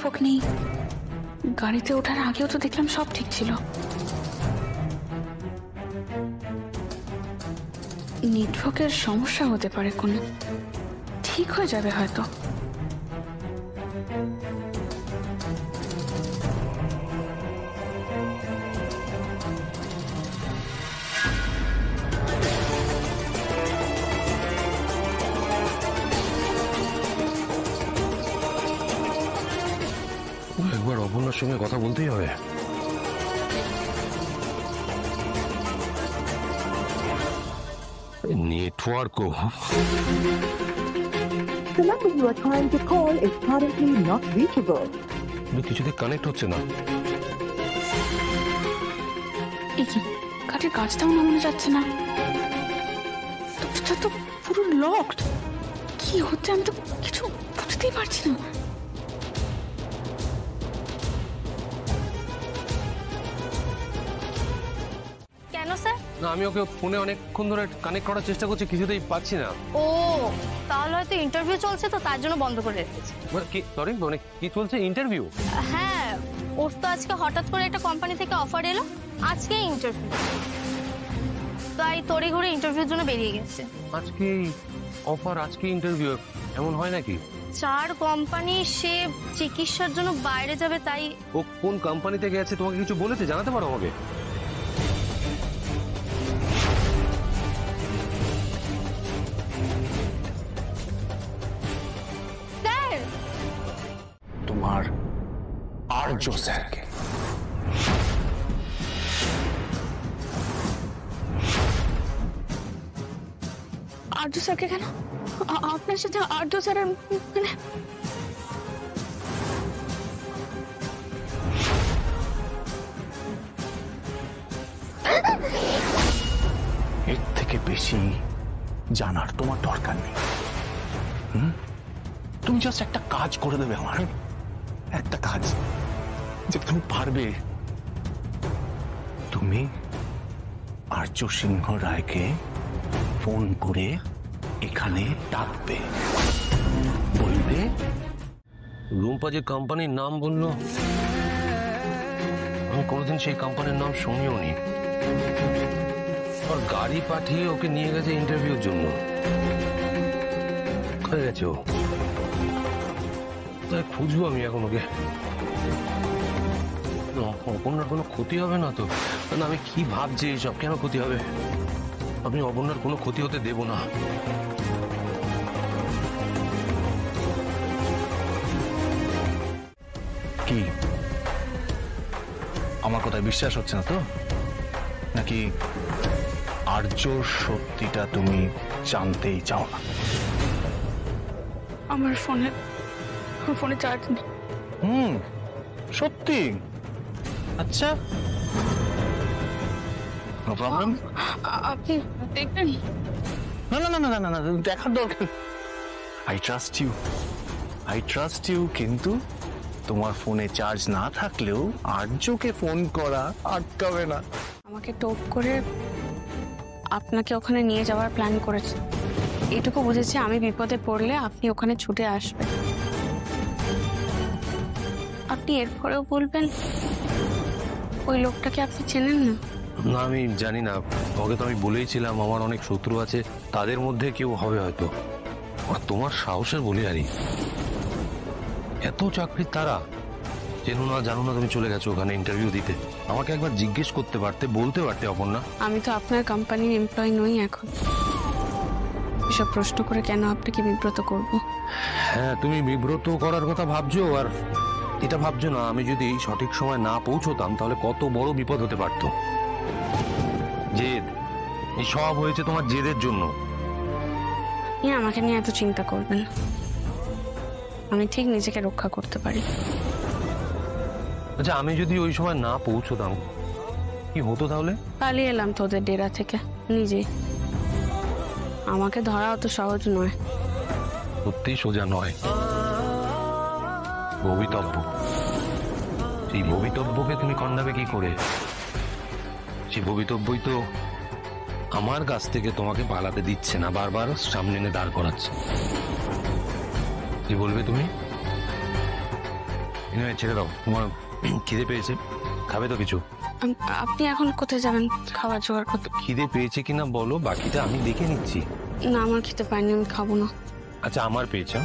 Network নেই। গাড়িতে ওঠার আগেও তো দেখলাম সব ঠিক ছিল। নেটওয়ার্কের সমস্যা হতে পারে কোনো, ঠিক হয়ে যাবে হয়তো। একবার অপর্ণার সঙ্গে কথা বলতেই হবে। নেটওয়ার্কও The number you are trying to call is currently not reachable. কিছুতে কানেক্ট হচ্ছে না। এই কি কাঠের কাজটাও নামানো যাচ্ছে না, দরজা তো পুরো লকড। কি হচ্ছে আমি তো কিছু বুঝতেই পারছি না। কেন স্যার? না, আমি ওকে ফোনে অনেকক্ষণ ধরে কানেক্ট করার চেষ্টা করছি, কিছুতেই পাচ্ছি না। ও তাহলে হয়তো ইন্টারভিউ চলছে তো তার জন্য বন্ধ করে রেখেছে। সরি, মানে কি চলছে? ইন্টারভিউ? হ্যাঁ, ওর তো আজকে হঠাৎ করে একটা কোম্পানি থেকে অফার এলো, আজকে ইন্টারভিউ, তাই তড়িঘড়ি ইন্টারভিউর জন্য বেরিয়ে গেছে। আজকে অফার, আজকে ইন্টারভিউ, এমন হয় নাকি? 4 কোম্পানি, সে চিকিৎসার জন্য বাইরে যাবে, তাই। ও কোন কোম্পানিতে গেছে তোমাকে কিছু বলেছে? জানাতে পারো আমাকে? স্যার, তোমার আর্য স্যারকে। আর্য স্যারকে কেন? আপনার সাথে আর্য স্যারের মানে? এর থেকে বেশি জানার তোমার দরকার নেই। তুমি জাস্ট একটা কাজ করে দেবে আমার, একটা কাজ যে তুমি পারবে। তুমি আর্য সিংহ রায়কে ফোন করে এখানে ডাকবে, বলবে রুম্পা যে কোম্পানির নাম বললো, আমি কোনোদিন সেই কোম্পানির নাম শুনিও নি। আর গাড়ি পাঠিয়ে ওকে নিয়ে গেছে ইন্টারভিউর জন্য। কোথায় গেছে ও? তাই খুঁজবো আমি এখন ওকে। অপর্ণার কোনো ক্ষতি হবে না তো? না, আমি কি ভাবছি এইসব? কেন ক্ষতি হবে? আমি অপর্ণার কোনো ক্ষতি হতে দেব না। কি আমার কথায় বিশ্বাস হচ্ছে না তো? নাকি আর্য সত্যিটা তুমি জানতেই চাও না? আমার ফোনে চার্জ নেই। সত্যি? আচ্ছা, নো প্রবলেম। আপনি দেখবেন? না না না না না না, দেখার দরকার। আই ট্রাস্ট ইউ, কিন্তু তোমার ফোনে চার্জ না থাকলেও আর্যকে ফোন করা আটকাবে না। আমাকে টোপ করে আপনাকে ওখানে নিয়ে যাওয়ার প্ল্যান করেছে। এটুকু বুঝেছি আমি বিপদে পড়লে আপনি ওখানে ছুটে আসবেন। আপনি এরপরেও বলবেন ওই লোকটাকে আপনি চেনেন না? না, আমি জানি না। ওকে তো আমি বলেইছিলাম আমার অনেক শত্রু আছে, তাদের মধ্যে কেউ হবে হয়তো। আর তোমার সাহসের বলি আরি, এত চাকরির তারা, চেনো না জানো না, তুমি চলে গেছো ওখানে ইন্টারভিউ দিতে। আমাকে একবার জিজ্ঞেস করতে পারতে, বলতে পারতে অপর্ণা। আমি তো আপনার কোম্পানির এমপ্লয়ি নই এখন। এসব প্রশ্ন করে কেন আপনাকে বিব্রত করব? হ্যাঁ, তুমি বিব্রত করার কথা ভাবছো, আর এটা ভাবছো না আমি যদি সঠিক সময় না পৌঁছতাম তাহলে কত বড় বিপদ হতে পারতো। জেদ, এই সব হয়েছে তোমার জেদের জন্য। আমাকে নিয়ে এত চিন্তা করবেন না, আমি ঠিক নিজেকে রক্ষা করতে পারি। আচ্ছা, আমি যদি ওই সময় না পৌঁছতাম কি হতো তাহলে? পালিয়ে এলাম তোদের ডেরা থেকে নিজেই। আমাকে ধরা অত সহজ নয়। সত্যি সোজা নয়, ভবিতব্য। সেই ভবিতব্যকে তুমি কন্যাবে কি করে? সেই ভবিতব্যই তো আমার কাছ থেকে তোমাকে পালাতে দিচ্ছে না, বারবার সামনে এনে দাঁড় করাচ্ছে। কি বলবে তুমি? এনে ছেড়ে দাও, তোমার খিদে পেয়েছে, খাবে তো কিছু? আপনি এখন কোথায় যাবেন খাবার জোগাড় করতে? খিদে পেয়েছে কিনা বলো, বাকিটা আমি দেখে নিচ্ছি। না, আমার খেতে পাইনি, আমি খাবো না। আচ্ছা আমার পেয়েছে,